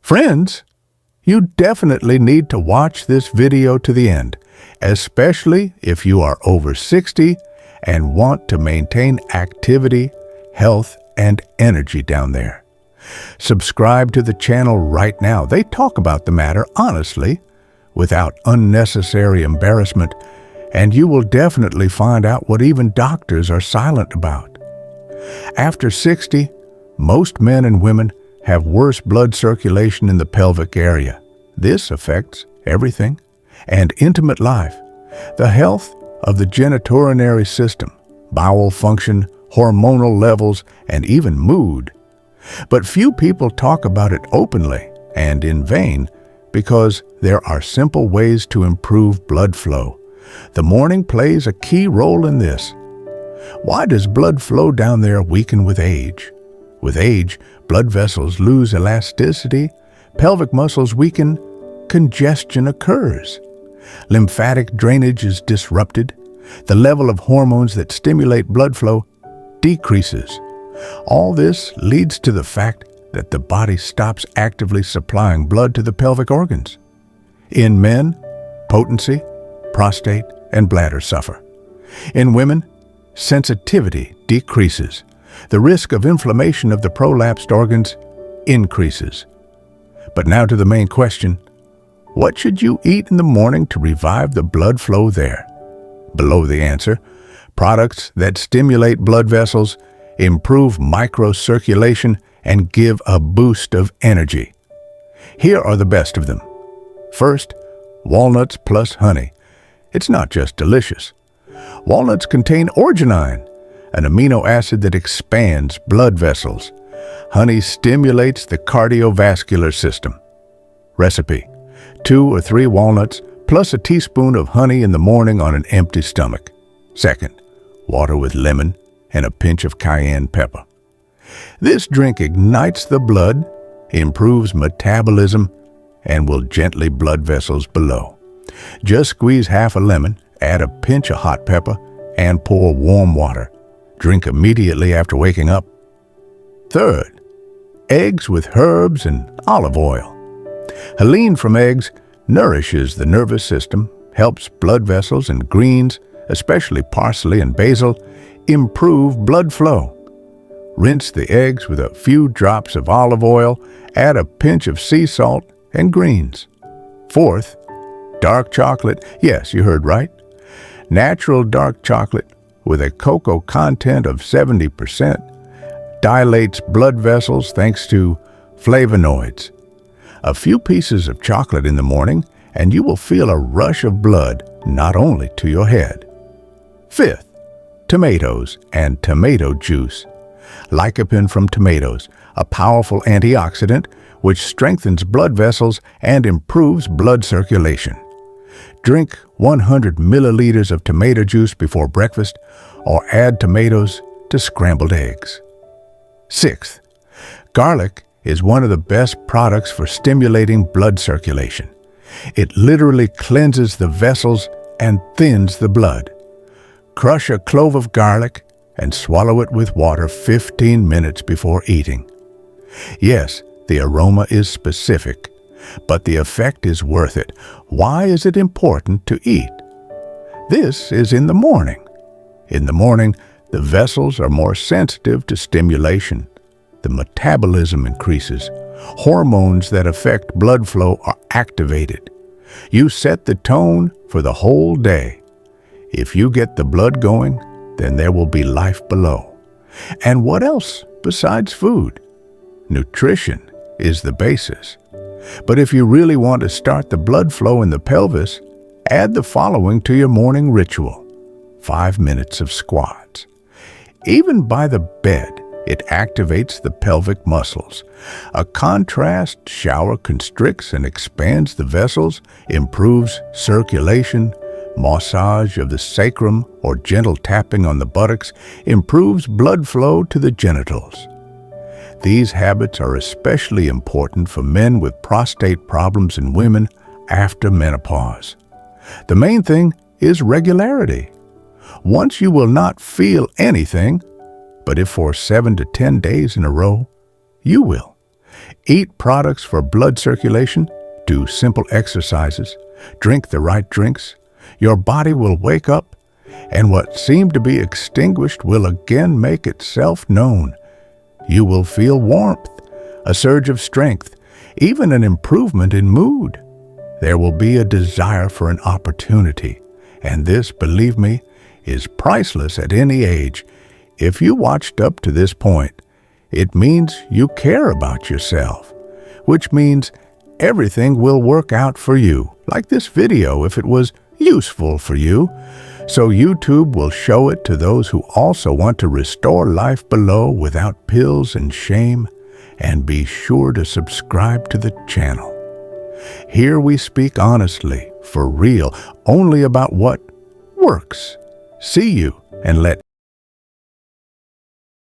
Friends, you definitely need to watch this video to the end, especially if you are over 60 and want to maintain activity, health, and energy down there. Subscribe to the channel right now. They talk about the matter honestly, without unnecessary embarrassment, and you will definitely find out what even doctors are silent about. After 60, most men and women have worse blood circulation in the pelvic area. This affects everything and intimate life, the health of the genitourinary system, bowel function, hormonal levels, and even mood. But few people talk about it openly and in vain because there are simple ways to improve blood flow. The morning plays a key role in this. Why does blood flow down there weaken with age? With age, blood vessels lose elasticity, pelvic muscles weaken, congestion occurs. Lymphatic drainage is disrupted. The level of hormones that stimulate blood flow decreases. All this leads to the fact that the body stops actively supplying blood to the pelvic organs. In men, potency, prostate, and bladder suffer. In women, sensitivity decreases. The risk of inflammation of the prolapsed organs increases. But now to the main question, what should you eat in the morning to revive the blood flow there? Below the answer, products that stimulate blood vessels, improve microcirculation, and give a boost of energy. Here are the best of them. First, walnuts plus honey. It's not just delicious. Walnuts contain orgenin, an amino acid that expands blood vessels. Honey stimulates the cardiovascular system. Recipe: 2 or 3 walnuts plus a teaspoon of honey in the morning on an empty stomach. Second, water with lemon and a pinch of cayenne pepper. This drink ignites the blood, improves metabolism, and will gently blood vessels below. Just squeeze half a lemon, add a pinch of hot pepper, and pour warm water. Drink immediately after waking up. Third, eggs with herbs and olive oil. Helene from eggs nourishes the nervous system, helps blood vessels, and greens, especially parsley and basil, improve blood flow. Rinse the eggs with a few drops of olive oil, add a pinch of sea salt, and greens. Fourth, dark chocolate. Yes, you heard right. Natural dark chocolate with a cocoa content of 70% dilates blood vessels thanks to flavonoids. A few pieces of chocolate in the morning and you will feel a rush of blood not only to your head. Fifth, tomatoes and tomato juice. Lycopene from tomatoes, a powerful antioxidant which strengthens blood vessels and improves blood circulation. Drink 100 milliliters of tomato juice before breakfast or add tomatoes to scrambled eggs. Sixth, garlic is one of the best products for stimulating blood circulation. It literally cleanses the vessels and thins the blood. Crush a clove of garlic and swallow it with water 15 minutes before eating. Yes, the aroma is specific, but the effect is worth it. Why is it important to eat? This is in the morning. In the morning, the vessels are more sensitive to stimulation. The metabolism increases. Hormones that affect blood flow are activated. You set the tone for the whole day. If you get the blood going, then there will be life below. And what else besides food? Nutrition is the basis. But if you really want to start the blood flow in the pelvis, add the following to your morning ritual: 5 minutes of squats. Even by the bed, it activates the pelvic muscles. A contrast shower constricts and expands the vessels, improves circulation. Massage of the sacrum or gentle tapping on the buttocks improves blood flow to the genitals. These habits are especially important for men with prostate problems and women after menopause. The main thing is regularity. Once you will not feel anything, but if for 7 to 10 days in a row, you will. Eat products for blood circulation, do simple exercises, drink the right drinks. Your body will wake up, and what seemed to be extinguished will again make itself known. You will feel warmth, a surge of strength, even an improvement in mood. There will be a desire for an opportunity, and this, believe me, is priceless at any age. If you watched up to this point, it means you care about yourself, which means everything will work out for you, like this video if it was useful for you. So YouTube will show it to those who also want to restore life below without pills and shame, and be sure to subscribe to the channel. Here we speak honestly, for real, only about what works. See you, and let